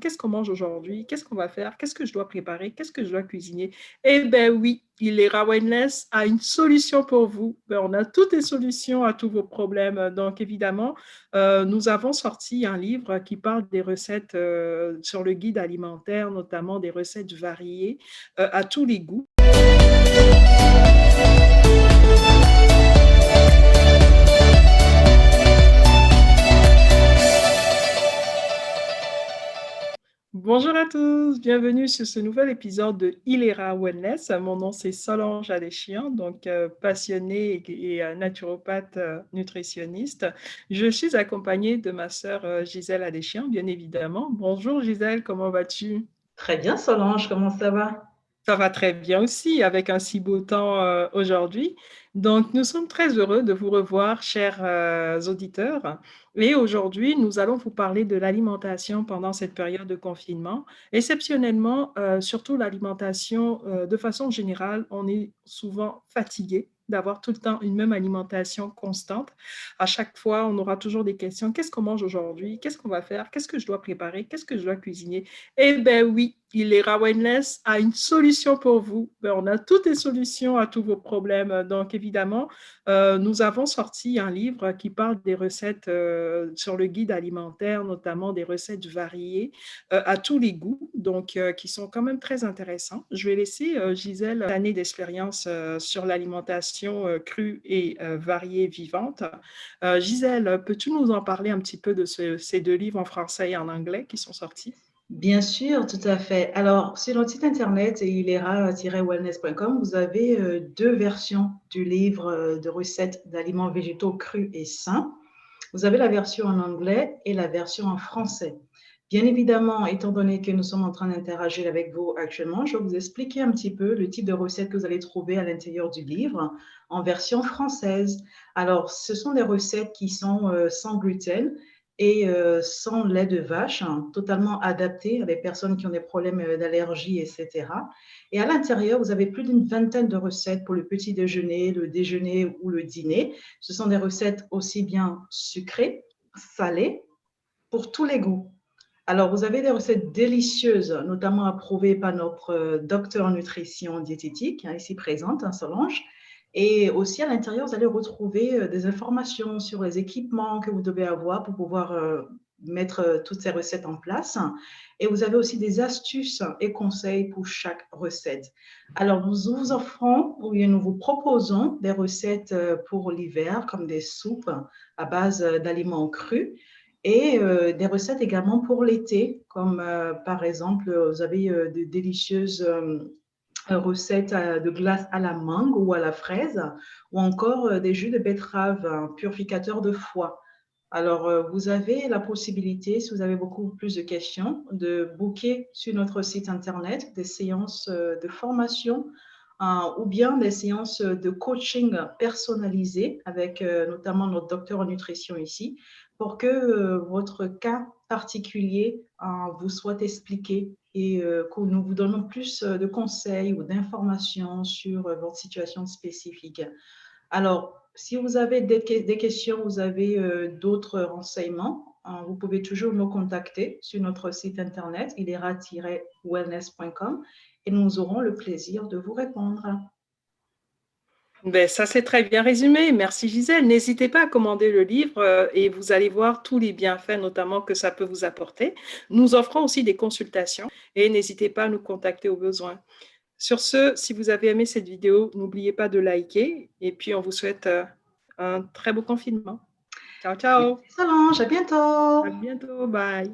Qu'est-ce qu'on mange aujourd'hui? Qu'est-ce qu'on va faire? Qu'est-ce que je dois préparer? Qu'est-ce que je dois cuisiner? Eh bien oui, Ilera Wellness a une solution pour vous. Ben, on a toutes les solutions à tous vos problèmes. Donc évidemment, nous avons sorti un livre qui parle des recettes sur le guide alimentaire, notamment des recettes variées à tous les goûts. Bonjour à tous, bienvenue sur ce nouvel épisode de Ilera Wellness. Mon nom c'est Solange Adéchian, donc passionnée et naturopathe nutritionniste. Je suis accompagnée de ma sœur Gisèle Adéchian, bien évidemment. Bonjour Gisèle, comment vas-tu? Très bien, Solange, comment ça va? Ça va très bien aussi avec un si beau temps aujourd'hui. Donc, nous sommes très heureux de vous revoir, chers auditeurs. Et aujourd'hui, nous allons vous parler de l'alimentation pendant cette période de confinement. Exceptionnellement, surtout l'alimentation, de façon générale, on est souvent fatigué d'avoir tout le temps une même alimentation constante. À chaque fois, on aura toujours des questions. Qu'est-ce qu'on mange aujourd'hui? Qu'est-ce qu'on va faire? Qu'est-ce que je dois préparer? Qu'est-ce que je dois cuisiner? Eh bien oui, Ilera Wellness a une solution pour vous. Ben, on a toutes les solutions à tous vos problèmes. Donc évidemment, nous avons sorti un livre qui parle des recettes sur le guide alimentaire, notamment des recettes variées à tous les goûts, donc qui sont quand même très intéressants. Je vais laisser Gisèle l'année d'expérience sur l'alimentation crue et variée vivante. Gisèle, peux-tu nous en parler un petit peu de ces deux livres en français et en anglais qui sont sortis? Bien sûr, tout à fait. Alors, sur notre site internet, ilera-wellness.com, vous avez deux versions du livre de recettes d'aliments végétaux crus et sains. Vous avez la version en anglais et la version en français. Bien évidemment, étant donné que nous sommes en train d'interagir avec vous actuellement, je vais vous expliquer un petit peu le type de recettes que vous allez trouver à l'intérieur du livre en version française. Alors, ce sont des recettes qui sont sans gluten et sans lait de vache, hein, totalement adaptées à des personnes qui ont des problèmes d'allergie, etc. Et à l'intérieur, vous avez plus d'une vingtaine de recettes pour le petit déjeuner, le déjeuner ou le dîner. Ce sont des recettes aussi bien sucrées, salées, pour tous les goûts. Alors, vous avez des recettes délicieuses, notamment approuvées par notre docteur en nutrition diététique, hein, ici présente, hein, Solange. Et aussi à l'intérieur, vous allez retrouver des informations sur les équipements que vous devez avoir pour pouvoir mettre toutes ces recettes en place. Et vous avez aussi des astuces et conseils pour chaque recette. Alors, nous vous offrons, ou bien nous vous proposons des recettes pour l'hiver, comme des soupes à base d'aliments crus et des recettes également pour l'été, comme par exemple, vous avez de délicieuses recettes de glace à la mangue ou à la fraise, ou encore des jus de betterave purificateurs de foie. Alors, vous avez la possibilité, si vous avez beaucoup plus de questions, de booker sur notre site internet des séances de formation ou bien des séances de coaching personnalisées avec notamment notre docteur en nutrition ici pour que votre cas particulier vous soit expliqué et que nous vous donnons plus de conseils ou d'informations sur votre situation spécifique. Alors, si vous avez des questions, vous avez d'autres renseignements, vous pouvez toujours nous contacter sur notre site internet ilera-wellness.com et nous aurons le plaisir de vous répondre. Ben, ça, c'est très bien résumé. Merci Gisèle. N'hésitez pas à commander le livre et vous allez voir tous les bienfaits, notamment que ça peut vous apporter. Nous offrons aussi des consultations et n'hésitez pas à nous contacter au besoin. Sur ce, si vous avez aimé cette vidéo, n'oubliez pas de liker et puis on vous souhaite un très beau confinement. Ciao, ciao. Merci Solange, à À bientôt. bientôt. Bye.